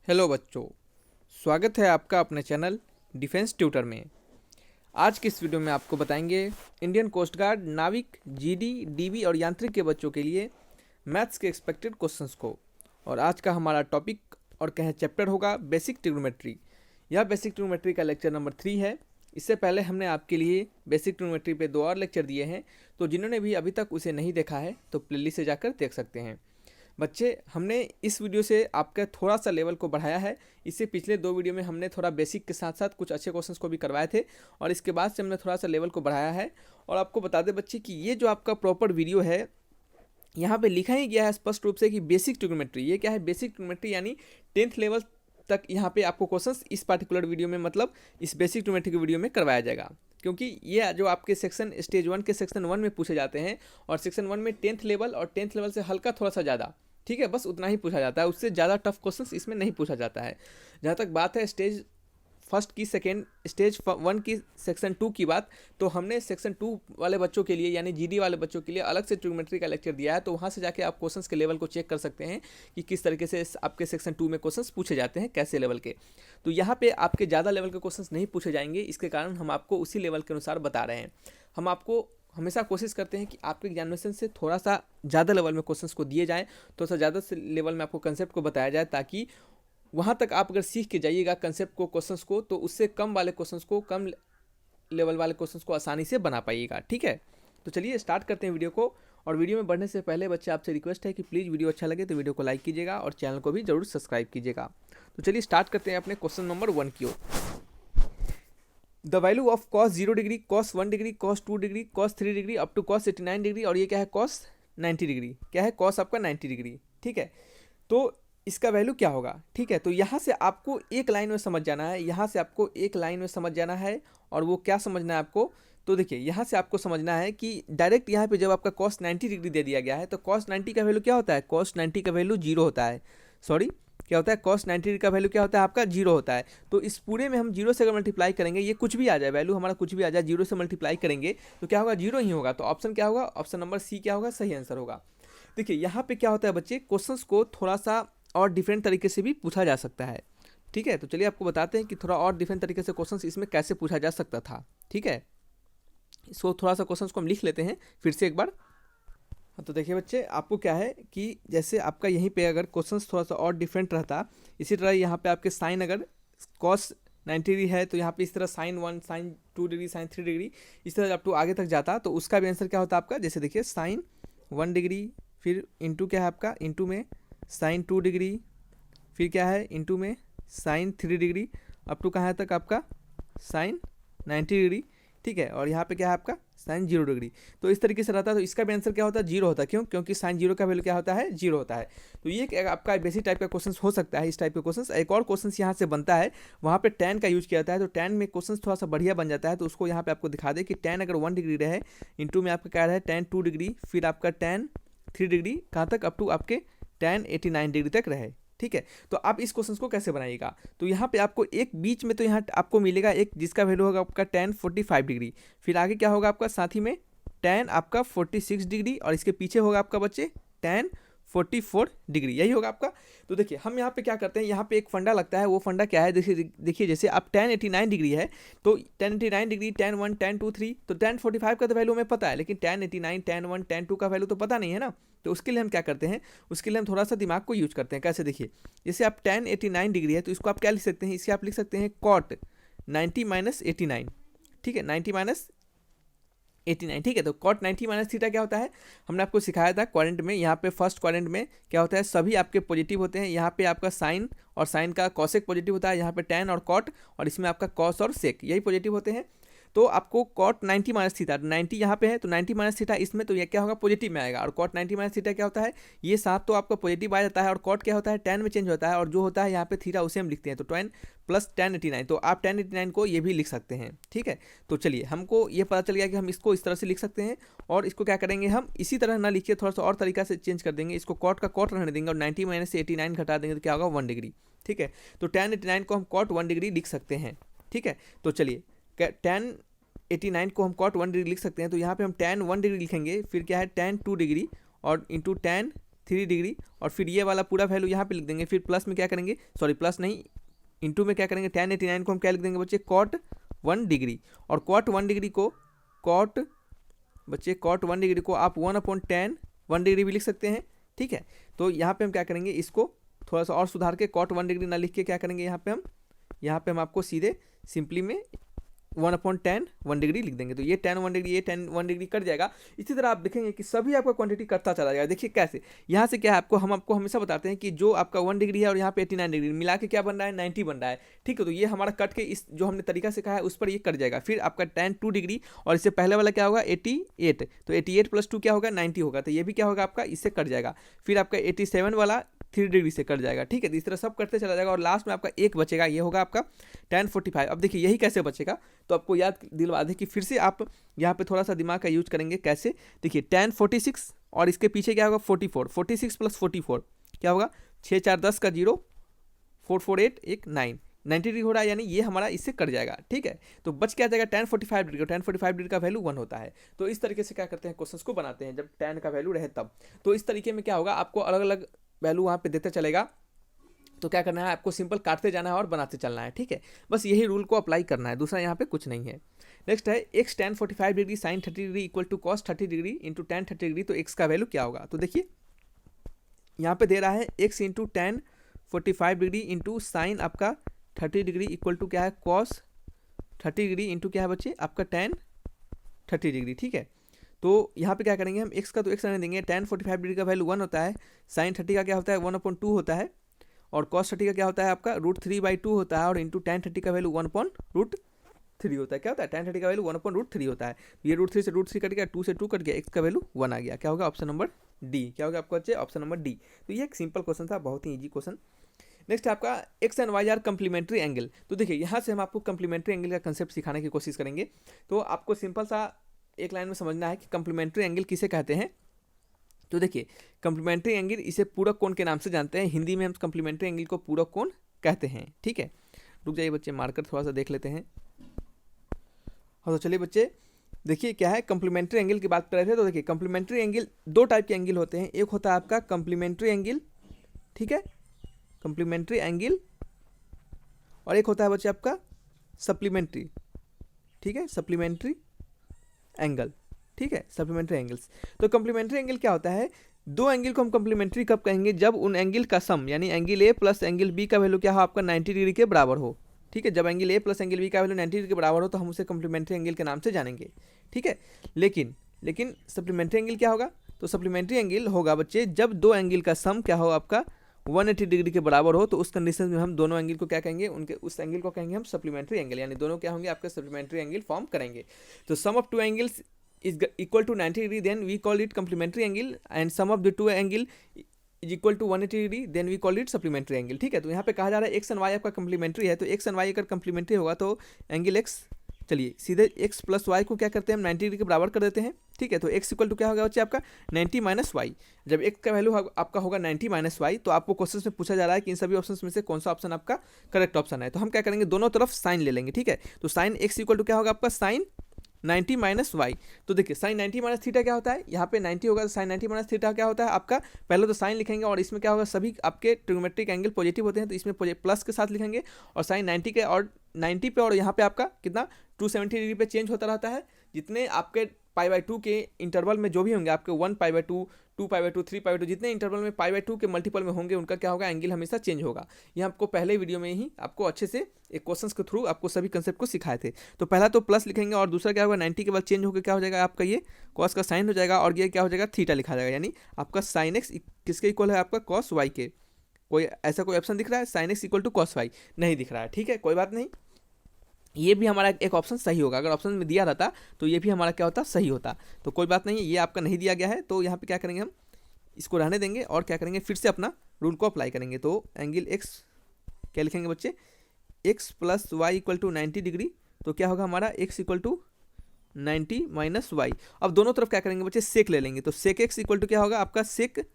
Hello बच्चों, स्वागत है आपका अपने चैनल डिफेंस ट्यूटर में। आज की इस वीडियो में आपको बताएंगे इंडियन कोस्ट गार्ड, नाविक, जीडी, डीवी और यांत्रिक के बच्चों के लिए मैथ्स के एक्सपेक्टेड क्वेश्चंस को। और आज का हमारा टॉपिक और कहें चैप्टर होगा बेसिक ट्रिग्नोमेट्री। यह बेसिक ट्रिग्नोमेट्री का लेक्चर नंबर 3 है। इससे पहले हमने आपके लिए बेसिक ट्रिग्नोमेट्री पे 2 और लेक्चर दिए हैं, तो जिन्होंने भी अभी तक उसे नहीं देखा है तो प्लेलिस्ट से जाकर देख सकते हैं। बच्चे, हमने इस वीडियो से आपका थोड़ा सा लेवल को बढ़ाया है। इससे पिछले 2 वीडियो में हमने थोड़ा बेसिक के साथ साथ कुछ अच्छे क्वेश्चंस को भी करवाए थे, और इसके बाद से हमने थोड़ा सा लेवल को बढ़ाया है। और आपको बता दें बच्चे कि ये जो आपका प्रॉपर वीडियो है, यहाँ पे लिखा ही गया है स्पष्ट रूप से कि बेसिक ट्रिग्नोमेट्री। ये क्या है? बेसिक ट्रिग्नोमेट्री यानी 10th लेवल तक यहाँ पे आपको क्वेश्चंस इस पार्टिकुलर वीडियो में, मतलब इस बेसिक ट्रिग्नोमेट्री के वीडियो में करवाया जाएगा। क्योंकि ये जो आपके सेक्शन स्टेज 1 के सेक्शन 1 में पूछे जाते हैं, और सेक्शन 1 में 10th लेवल और 10th लेवल से हल्का थोड़ा सा ज़्यादा, ठीक है, बस उतना ही पूछा जाता है। उससे ज़्यादा टफ क्वेश्चंस इसमें नहीं पूछा जाता है। जहाँ तक बात है स्टेज 1 की स्टेज 1 की सेक्शन 2 की बात, तो हमने सेक्शन 2 वाले बच्चों के लिए यानी जीडी वाले बच्चों के लिए अलग से ट्रिग्नोमेट्री का लेक्चर दिया है। तो वहाँ से जाके आप क्वेश्चंस के लेवल को चेक कर सकते हैं कि किस तरीके से आपके सेक्शन 2 में क्वेश्चंस पूछे जाते हैं, कैसे लेवल के। तो यहाँ पे आपके ज़्यादा लेवल के क्वेश्चंस नहीं पूछे जाएंगे, इसके कारण हम आपको उसी लेवल के अनुसार बता रहे हैं। हम आपको हमेशा कोशिश करते हैं कि आपके एग्जामिनेशन से थोड़ा सा ज़्यादा लेवल में क्वेश्चंस को दिए जाएँ, थोड़ा सा ज़्यादा से लेवल में आपको कंसेप्ट को बताया जाए, ताकि वहाँ तक आप अगर सीख के जाइएगा कंसेप्ट को, क्वेश्चंस को, तो उससे कम वाले क्वेश्चंस को, कम लेवल वाले क्वेश्चंस को आसानी से बना पाइएगा। ठीक है, तो चलिए स्टार्ट करते हैं वीडियो को। और वीडियो में बढ़ने से पहले बच्चे आपसे रिक्वेस्ट है कि प्लीज़ वीडियो अच्छा लगे तो वीडियो को लाइक कीजिएगा और चैनल को भी जरूर सब्सक्राइब कीजिएगा। तो चलिए स्टार्ट करते हैं अपने क्वेश्चन नंबर 1 की ओर। The value of cos 0 degree, cos 1 degree, cos 2 degree, cos 3 degree up to cos 89 degree, और ये क्या है? Cos 90 degree. क्या है? कॉस आपका 90 डिग्री। ठीक है, तो इसका वैल्यू क्या होगा? ठीक है, तो यहाँ से आपको एक लाइन में समझ जाना है, यहाँ से आपको एक लाइन में समझ जाना है। और वो क्या समझना है आपको? तो देखिए, यहाँ से आपको समझना है कि डायरेक्ट यहाँ पे जब आपका कॉस 90 डिग्री दे दिया गया है, तो कॉस 90 का वैल्यू क्या होता है? कॉस 90 का वैल्यू 0 होता है। सॉरी, क्या होता है? कॉस 90 डिग्री का वैल्यू क्या होता है? आपका 0 होता है। तो इस पूरे में हम 0 से अगर मल्टीप्लाई करेंगे, ये कुछ भी आ जाए, वैल्यू हमारा कुछ भी आ जाए, 0 से मल्टीप्लाई करेंगे तो क्या होगा? 0 ही होगा। तो ऑप्शन क्या होगा? ऑप्शन नंबर सी क्या होगा? सही आंसर होगा। देखिए, यहाँ पे क्या होता है बच्चे, क्वेश्चंस को थोड़ा सा और डिफरेंट तरीके से भी पूछा जा सकता है। ठीक है, तो चलिए आपको बताते हैं कि थोड़ा और डिफरेंट तरीके से क्वेश्चंस इसमें कैसे पूछा जा सकता था। ठीक है, इसको थोड़ा सा क्वेश्चंस को हम लिख लेते हैं फिर से एक बार। हाँ, तो देखिए बच्चे, आपको क्या है कि जैसे आपका यहीं पे अगर क्वेश्चंस थोड़ा सा और डिफरेंट रहता, इसी तरह यहाँ पे आपके साइन अगर कॉस 90 डिग्री है तो यहाँ पे इस तरह sine 1, sine 2 degree, sine 3 degree, इस तरह जब टू आगे तक जाता तो उसका भी आंसर क्या होता आपका? जैसे देखिए, साइन 1 डिग्री, फिर इंटू क्या है आपका? इंटू में साइन 2 डिग्री, फिर क्या है? इंटू में साइन 3 डिग्री, अप टू कहाँ तक आपका? Sine 90 degree. ठीक है, और यहाँ पे क्या है आपका? Sine 0 degree. तो इस तरीके से रहता है, तो इसका भी आंसर क्या होता है? 0 होता है। क्यों? क्योंकि साइन 0 का वैल्यू क्या होता है? 0 होता है। तो ये एक आपका बेसिक टाइप का क्वेश्चन हो सकता है, इस टाइप का क्वेश्चन। एक और क्वेश्चन यहाँ से बनता है, वहाँ पे tan का यूज किया जाता है, तो tan में क्वेश्चन थोड़ा सा बढ़िया बन जाता है। तो उसको यहाँ पे आपको दिखा दे कि tan अगर 1 डिग्री रहे, इंटू में आपका क्या रहे? tan 2 डिग्री, फिर आपका tan 3 डिग्री, कहाँ तक? अप टू आपके tan 89 डिग्री तक रहे। ठीक है, तो आप इस क्वेश्चन को कैसे बनाइएगा? तो यहाँ पे आपको एक बीच में तो यहाँ आपको मिलेगा एक जिसका वैल्यू होगा आपका tan 45 डिग्री, फिर आगे क्या होगा आपका? साथ ही में tan आपका 46 डिग्री, और इसके पीछे होगा आपका बच्चे tan 44 डिग्री, यही होगा आपका। तो देखिए, हम यहाँ पे क्या करते हैं, यहाँ पे एक फंडा लगता है। वो फंडा क्या है? देखिए जैसे आप tan 89 डिग्री है, तो tan 89 डिग्री, tan 1, tan 2, 3, तो tan 45 का तो वैल्यू हमें पता है, लेकिन tan 89, tan 1, tan 2 का वैल्यू तो पता नहीं है ना। तो उसके लिए हम क्या करते हैं? उसके लिए हम थोड़ा सा दिमाग को यूज करते हैं। कैसे? देखिए, जैसे आप tan 89 डिग्री है, तो इसको आप क्या लिख सकते हैं? इसे आप लिख सकते हैं cot 90 माइनस 89। ठीक है, 90 माइनस 89। ठीक है, तो cot 90 माइनस थीटा क्या होता है? हमने आपको सिखाया था क्वाड्रेंट में। यहाँ पे फर्स्ट क्वाड्रेंट में क्या होता है? सभी आपके पॉजिटिव होते हैं। यहाँ पे आपका साइन और साइन का कॉसेक पॉजिटिव होता है, यहाँ पे tan और कॉट, और इसमें आपका कॉस और सेक, यही पॉजिटिव होते हैं। तो आपको cot 90 माइनस थीटा, 90 यहाँ पे है तो 90 माइनस थीटा इसमें, तो ये क्या होगा? पॉजिटिव में आएगा। और cot 90 माइनस थीटा क्या होता है? ये साथ तो आपका पॉजिटिव आ जाता है, और cot क्या होता है? tan में चेंज होता है, और जो होता है यहाँ पे थीटा उसे हम लिखते हैं, तो tan प्लस tan 89। तो आप tan 89 को ये भी लिख सकते हैं। ठीक है, तो चलिए, हमको ये पता चल गया कि हम इसको इस तरह से लिख सकते हैं। और इसको क्या करेंगे हम? इसी तरह ना लिखिए, थोड़ा सा और तरीका से चेंज कर देंगे। इसको cot का cot रहने देंगे, और 90 माइनस से 89 घटा देंगे तो क्या होगा? 1 डिग्री। ठीक है, तो tan 89 को हम cot 1 डिग्री लिख सकते हैं। ठीक है, तो चलिए, tan 89 को हम cot 1 डिग्री लिख सकते हैं। तो यहाँ पे हम tan 1 डिग्री लिखेंगे, फिर क्या है? tan 2 डिग्री, और इंटू tan डिग्री, और फिर ये वाला पूरा वैल्यू यहाँ पे लिख देंगे। फिर प्लस में क्या करेंगे, सॉरी प्लस नहीं, इंटू में क्या करेंगे, tan 89 को हम क्या लिख देंगे बच्चे, cot 1 डिग्री। और cot 1 डिग्री को cot 1 डिग्री को आप 1/tan 1 डिग्री भी लिख सकते हैं, ठीक है। तो यहाँ पे हम क्या करेंगे, इसको थोड़ा सा और सुधार के cot 1 डिग्री ना लिख के क्या करेंगे, यहाँ पे हम आपको सीधे सिंपली में 1/tan 1 डिग्री लिख देंगे। तो ये tan 1 डिग्री, ये tan 1 डिग्री कट जाएगा। इसी तरह आप देखेंगे कि सभी आपका क्वांटिटी कटता चला जाएगा। देखिए कैसे, यहाँ से क्या है, हम आपको हमेशा बताते हैं कि जो आपका 1 डिग्री है और यहाँ पे 89 डिग्री मिला के क्या बन रहा है, 90 बन रहा है, ठीक है। तो ये हमारा कट के इस जो हमने तरीका से कहा है उस पर ये कट जाएगा। फिर आपका tan 2 डिग्री, और इससे पहले वाला क्या होगा, 88, तो 88 + 2 क्या होगा, 90 होगा, तो ये भी क्या होगा आपका, इससे कट जाएगा। फिर आपका 87 वाला 3 डिग्री से कट जाएगा, ठीक है। तो इस तरह सब कटते चला जाएगा और लास्ट में आपका एक बचेगा, ये होगा आपका tan 45। अब देखिए यही कैसे बचेगा, तो आपको याद दिलवा दें कि फिर से आप यहाँ पे थोड़ा सा दिमाग का यूज करेंगे। कैसे, देखिए tan 46 और इसके पीछे क्या होगा, 44, 46 + 44 क्या होगा, 6 4 10 का 0, 4 4 8 1 9, 90 डिग्री हो रहा है, यानी ये हमारा इससे कट जाएगा, ठीक है। तो बच क्या जाएगा, tan 45 डिग्री। tan 45 डिग्री का वैल्यू 1 होता है। तो इस तरीके से क्या करते हैं, क्वेश्चंस को बनाते हैं जब tan का वैल्यू रहे तब। तो इस तरीके में क्या होगा, आपको अलग अलग वैल्यू वहाँ पे देते चलेगा। तो क्या करना है, आपको सिंपल काटते जाना है और बनाते चलना है, ठीक है। बस यही रूल को अप्लाई करना है, दूसरा यहाँ पे कुछ नहीं है। नेक्स्ट है x tan 45 degree sin 30 degree equal to cos 30 degree into tan 30 degree. तो x का वैल्यू क्या होगा, तो देखिए यहाँ पे दे रहा है x into tan 45 degree into sine आपका 30 डिग्री इक्वल टू क्या है, cos 30 डिग्री इंटू क्या है बच्चे, आपका tan 30 डिग्री, ठीक है। तो यहाँ पे क्या करेंगे हम, x का तो x रहने देंगे, tan 45 डिग्री का वैल्यू 1 होता है, sin 30 का क्या होता है 1/2 होता है, और cos 30 का क्या होता है आपका √3/2 होता है, और इंटू tan 30 का वैल्यू 1/√3 होता है। क्या होता है, tan 30 का वैल्यू 1/√3 होता है। ये √3 से √3 कट गया, 2 से 2 कट गया, x का वैल्यू 1 आ गया। क्या होगा, ऑप्शन नंबर डी। क्या होगा आपका बच्चे, ऑप्शन नंबर डी। तो ये एक सिंपल क्वेश्चन था, बहुत ही ईजी क्वेश्चन। नेक्स्ट है आपका x and y are complementary angle. तो देखिए यहाँ से हम आपको कंप्लीमेंट्री एंगल का कंसेप्ट सिखाने की कोशिश करेंगे। तो आपको सिंपल सा एक लाइन में समझना है कि कंप्लीमेंट्री एंगल किसे कहते हैं। तो देखिए कंप्लीमेंट्री एंगल इसे पूरक कोण के नाम से जानते हैं, हिंदी में हम कंप्लीमेंट्री एंगल को पूरक कोण कहते हैं, ठीक है। रुक जाइए बच्चे, मार्कर थोड़ा सा देख लेते हैं। हाँ तो चलिए बच्चे देखिए क्या है, कंप्लीमेंट्री एंगल की बात कर रहे थे। तो देखिए कंप्लीमेंट्री एंगल दो टाइप के एंगल होते हैं, एक होता है आपका कंप्लीमेंट्री एंगल, ठीक है, कंप्लीमेंट्री एंगल, और एक होता है बच्चे आपका सप्लीमेंट्री, ठीक है, सप्लीमेंट्री एंगल, ठीक है, सप्लीमेंट्री एंगल्स। तो कंप्लीमेंट्री एंगल क्या होता है, दो एंगल को हम कंप्लीमेंट्री कब कहेंगे, जब उन एंगल का सम यानी angle A plus angle B का वैल्यू क्या हो आपका 90 डिग्री के बराबर हो, ठीक है। जब angle A plus angle B का वैल्यू 90 डिग्री के बराबर हो तो हम उसे कंप्लीमेंट्री एंगल के नाम से जानेंगे, ठीक है। लेकिन सप्लीमेंट्री एंगल क्या होगा, तो सप्लीमेंट्री एंगल होगा बच्चे जब दो एंगल का सम क्या हो आपका 180 डिग्री के बराबर हो, तो उस कंडीशन में हम दोनों एंगल को क्या कहेंगे, उनके उस एंगल को कहेंगे हम सप्लीमेंट्री एंगल, यानी दोनों क्या होंगे आपके सप्लीमेंट्री एंगल फॉर्म करेंगे। तो sum of two angles is equal to 90 degree, then we call it complementary angle, and sum of the two angle is equal to 180 degree, then we call it supplementary angle, ठीक है। तो यहाँ पे कहा जा रहा है x एंड y आपका कंप्लीमेंट्री है, तो x एंड y अगर कंप्लीमेंट्री होगा तो एंगल x, चलिए सीधे x प्लस वाई को क्या करते हैं हम 90 डिग्री के बराबर कर देते हैं, ठीक है। तो x इक्वल टू क्या होगा बच्चे आपका 90 - y। जब x का वैल्यू आपका होगा 90 - y, तो आपको क्वेश्चन में पूछा जा रहा है कि इन सभी ऑप्शन में से कौन सा ऑप्शन आपका करेक्ट ऑप्शन है। तो हम क्या करेंगे, दोनों तरफ साइन ले लेंगे, ठीक है। तो साइन x इक्वल टू क्या होगा आपका साइन 90 - y। तो देखिए साइन 90 - थीटा क्या होता है, यहाँ पे 90 होगा तो साइन 90 - थीटा क्या होता है आपका, पहले तो साइन लिखेंगे और इसमें क्या होगा सभी आपके ट्रिग्नोमेट्रिक एंगल पॉजिटिव होते हैं, तो इसमें प्लस के साथ लिखेंगे, और साइन 90 के और 90 पे और यहाँ पे आपका कितना 270 डिग्री पे चेंज होता रहता है। जितने आपके π/2 के इंटरवल में जो भी होंगे आपके 1 π/2, 2 π/2, 3 π/2, जितने इंटरवल में π/2 के मल्टीपल में होंगे उनका क्या होगा एंगल हमेशा चेंज होगा। ये आपको पहले वीडियो में ही आपको अच्छे से एक क्वेश्चंस के थ्रू आपको सभी कंसेप्ट को सिखाए थे। तो पहला तो प्लस लिखेंगे और दूसरा क्या होगा 90 के बाद चेंज होकर क्या हो जाएगा आपका ये कॉस का साइन हो जाएगा, और ये क्या हो जाएगा थीटा लिखा जाएगा, यानी आपका साइन एक्स किसके इक्वल है आपका कॉस वाई के। कोई ऐसा कोई ऑप्शन दिख रहा है, sine x equal to cos y नहीं दिख रहा है, ठीक है, कोई बात नहीं, ये भी हमारा एक ऑप्शन सही होगा। अगर ऑप्शन में दिया रहता तो ये भी हमारा क्या होता सही होता, तो कोई बात नहीं, ये आपका नहीं दिया गया है। तो यहाँ पे क्या करेंगे हम इसको रहने देंगे और क्या करेंगे फिर से अपना रूल को अप्लाई करेंगे। तो एंगल x क्या लिखेंगे बच्चे, x plus y equal to 90 degree, तो क्या होगा हमारा x इक्वल टू 90 - y। अब दोनों तरफ क्या करेंगे बच्चे सेक ले लेंगे, तो सेक x इक्वल टू क्या होगा आपका सेक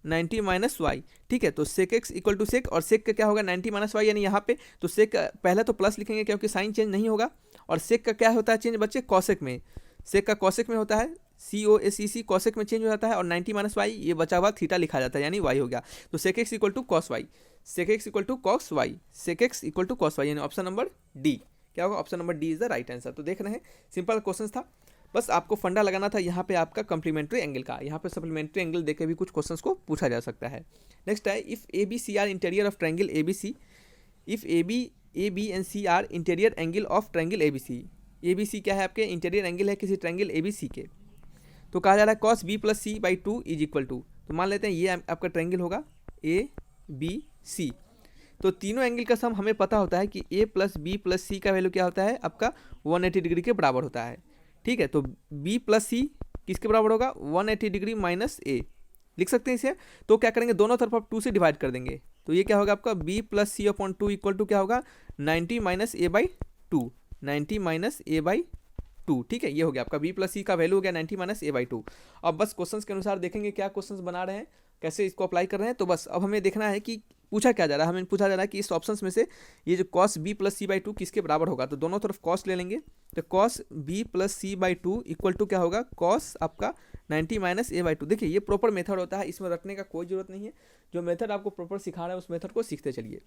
90 - y, ठीक है। तो सेक x इक्वल टू सेक, और सेक का क्या होगा 90 - y, यानी यहाँ पे तो सेक पहले तो प्लस लिखेंगे क्योंकि साइन चेंज नहीं होगा, और सेक का क्या होता है चेंज बच्चे कॉसेक में, सेक का कॉसेक में होता है, COSEC कॉसेक में चेंज हो जाता है, और 90 माइनस वाई ये बचा हुआ थीटा लिखा जाता है, यानी वाई हो गया। तो sec x equal to cos y, sec x equal to cos y, sec x equal to cos y, यानी ऑप्शन नंबर डी क्या होगा, option number D is the right answer. तो देख रहे हैं सिंपल क्वेश्चन था, बस आपको फंडा लगाना था यहाँ पे आपका कंप्लीमेंट्री एंगल का। यहाँ पे सप्लीमेंट्री एंगल देके भी कुछ क्वेश्चंस को पूछा जा सकता है। नेक्स्ट है, if A B C are interior of triangle A B C, if A B and C are interior angle of triangle A B C, A B C क्या है आपके इंटीरियर एंगल है किसी ट्रायंगल ए बी सी के। तो कहा जा रहा है cos B plus C by two is equal to, तो मान लेते हैं ये आपका ट्रायंगल होगा ए बी सी। तो तीनों एंगल का सम हमें पता होता है कि ए प्लस बी प्लस सी का वैल्यू क्या होता है आपका 180 डिग्री के बराबर होता है। ठीक है, तो बी प्लस सी किसके बराबर होगा, 180 डिग्री माइनस ए लिख सकते हैं इसे। तो क्या करेंगे, दोनों तरफ आप 2 से डिवाइड कर देंगे, तो ये क्या होगा आपका B plus C upon 2 equal to क्या होगा 90 minus A by two, 90 minus A by two. ठीक है, ये हो गया आपका बी प्लस सी का वैल्यू हो गया 90 माइनस ए बाई टू। अब बस क्वेश्चंस के अनुसार देखेंगे क्या क्वेश्चंस बना रहे हैं, कैसे इसको अप्लाई कर रहे हैं। तो बस अब हमें देखना है कि पूछा क्या जा रहा है, हमें पूछा जा रहा है कि इस ऑप्शंस में से ये जो cos B plus C by two किसके बराबर होगा। तो दोनों तरफ कॉस ले लेंगे, तो cos B plus C by two equal to क्या होगा कॉस आपका 90 माइनस ए बाई टू। देखिए ये प्रॉपर मेथड होता है, इसमें रटने का कोई जरूरत नहीं है। जो मेथड आपको प्रॉपर सिखा रहा है उस मेथड को सीखते चलिए।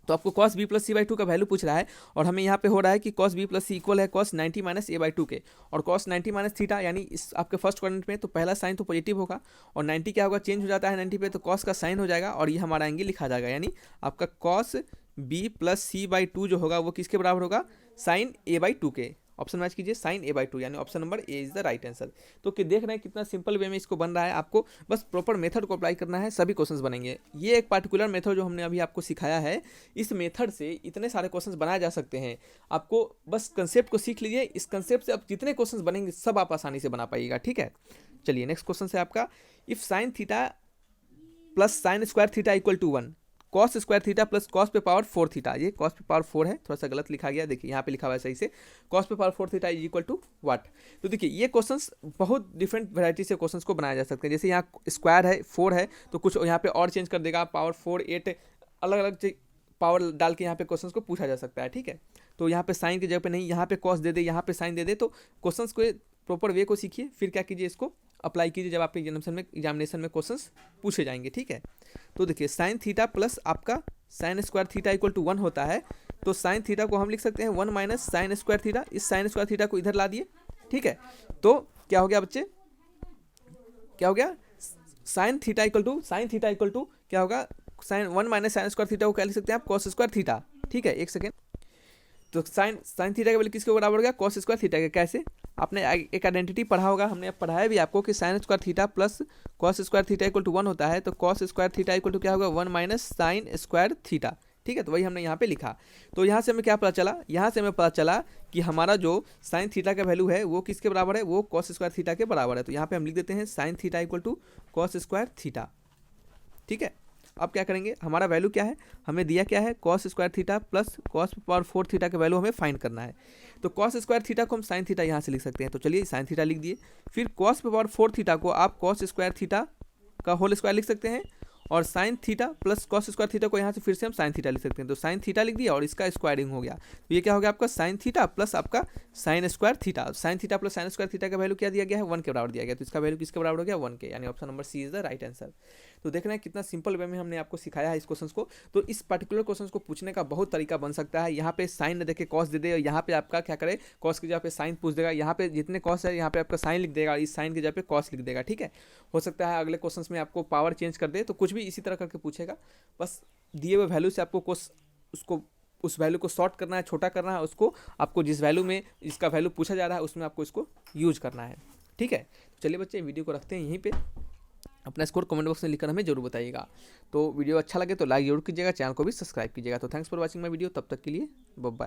तो आपको cos B plus C by two का वैल्यू पूछ रहा है, और हमें यहाँ पे हो रहा है कि कॉस बी प्लस सी इक्वल है cos 90 minus A by two के, और कॉस 90 माइनस थीटा यानी इस आपके फर्स्ट क्वाड्रेंट में तो पहला साइन तो पॉजिटिव होगा, और 90 क्या होगा चेंज हो जाता है 90 पे, तो कॉस का साइन हो जाएगा और ये हमारा एंगल लिखा जाएगा, यानी आपका cos B plus C by two जो होगा वो किसके बराबर होगा साइन ए बाई टू के। ऑप्शन मैच कीजिए साइन ए बाई टू, यानी option number A is the right answer. तो कि देख रहे हैं कितना सिंपल वे में इसको बन रहा है, आपको बस प्रॉपर मेथड को अप्लाई करना है, सभी क्वेश्चंस बनेंगे। ये एक पार्टिकुलर मेथड जो हमने अभी आपको सिखाया है, इस मेथड से इतने सारे क्वेश्चंस बनाए जा सकते हैं। आपको बस कंसेप्ट को सीख लीजिए, इस कंसेप्ट से अब जितने क्वेश्चंस बनेंगे सब आप आसानी से बना पाइएगा। ठीक है, चलिए नेक्स्ट क्वेश्चन है आपका, if sine theta plus sine square theta equal to 1, cos square theta plus cos पे पावर 4 थीटा, ये कॉस पे पावर 4 है, थोड़ा सा गलत लिखा गया, देखिए यहाँ पे लिखा हुआ है सही से, कॉस पे power 4 theta is equal to what. तो देखिए ये क्वेश्चंस बहुत डिफरेंट वैरायटी से क्वेश्चंस को बनाया जा सकते हैं। जैसे यहाँ स्क्वायर है 4 है, तो कुछ यहाँ पे और चेंज कर देगा, पावर 4 8 अलग अलग पावर डाल के यहाँ पे क्वेश्चंस को पूछा जा सकता है। ठीक है, तो यहाँ पे साइन की जगह पे नहीं, यहाँ पे कॉस दे दे, यहाँ पे साइन दे दे, तो क्वेश्चंस को प्रॉपर वे को सीखिए, फिर क्या कीजिए इसको अप्लाई कीजिए जब आपके एग्जामिनेशन में क्वेश्चंस पूछे जाएंगे। ठीक है, तो देखिए साइन थीटा प्लस आपका sine square theta equal to 1 होता है, तो साइन थीटा को हम लिख सकते हैं 1 माइनस साइन स्क्वायर थीटा, इस साइन स्क्वायर थीटा को इधर ला दिए। ठीक है, तो क्या हो गया बच्चे, क्या हो गया साइन थीटा इक्वल टू क्या होगा sine 1 minus sine square theta को क्या लिख सकते हैं आप कॉस स्क्वायर थीटा। ठीक है, एक सेकेंड, तो साइन थीटा का वैल्यू किसके बराबर हो गया कॉस स्क्वायर थीटा के। कैसे, आपने एक आइडेंटिटी पढ़ा होगा, हमने अब पढ़ाया भी आपको कि sine square theta plus cos square theta equal to 1 होता है, तो cos square theta equal to क्या होगा 1 माइनस साइन स्क्वायर थीटा। ठीक है, तो वही हमने यहाँ पे लिखा। तो यहाँ से हमें क्या पता चला, यहाँ से हमें पता चला कि हमारा जो साइन थीटा का वैल्यू है वो किसके बराबर है, वो कॉस स्क्वायर थीटा के बराबर है। तो यहाँ पे हम लिख देते हैं sine theta equal to cos square theta. ठीक है, अब क्या करेंगे, हमारा वैल्यू क्या है, हमें दिया क्या है cos square theta plus cos power 4 theta का वैल्यू हमें फाइंड करना है। तो कॉस स्क्वायर थीटा को हम साइन थीटा यहाँ से लिख सकते हैं, तो चलिए साइन थीटा लिख दिए। फिर कॉस पावर 4 थीटा को आप कॉस स्क्वायर थीटा का होल स्क्वायर लिख सकते हैं, और sign theta plus cos square theta को यहाँ से फिर से हम साइन थीटा लिख सकते हैं। तो साइन थीटा लिख दिया और इसका स्क्वायरिंग हो गया, तो ये क्या हो गया आपका साइन थीटा प्लस आपका sine square theta. Sign theta plus sine square theta का वैल्यू क्या दिया गया है 1 के बराबर दिया गया, तो इसका वैल्यू किसके बराबर हो गया 1 के, यानी option number C is the right answer. तो देख रहे हैं कितना सिंपल वे में हमने आपको सिखाया है इस क्वेश्चन को। तो इस पर्टिकुलर क्वेश्चन को पूछने का बहुत तरीका बन सकता है। यहाँ पे साइन न देखे कॉस दे दे, और यहाँ पे आपका क्या करे कॉस की जगह पे साइन पूछ देगा, यहाँ पे जितने कॉस है यहाँ पे आपका साइन लिख देगा, इस साइन की जगह पे कॉस लिख देगा। ठीक है, हो सकता है अगले क्वेश्चन में आपको पावर चेंज कर दे, तो कुछ भी इसी तरह करके पूछेगा। बस दिए हुए वैल्यू से आपको उसको उस वैल्यू को शॉर्ट करना है, छोटा करना है, उसको आपको जिस वैल्यू में इसका वैल्यू पूछा जा रहा है उसमें आपको इसको यूज करना है। ठीक है, तो चलिए बच्चे वीडियो को रखते हैं यहीं पे। अपना स्कोर कमेंट बॉक्स में लिखकर हमें जरूर बताइएगा। तो वीडियो अच्छा लगे तो लाइक जरूर कीजिएगा, चैनल को भी सब्सक्राइब कीजिएगा। तो thanks for watching my video, तब तक के लिए बाय बाय।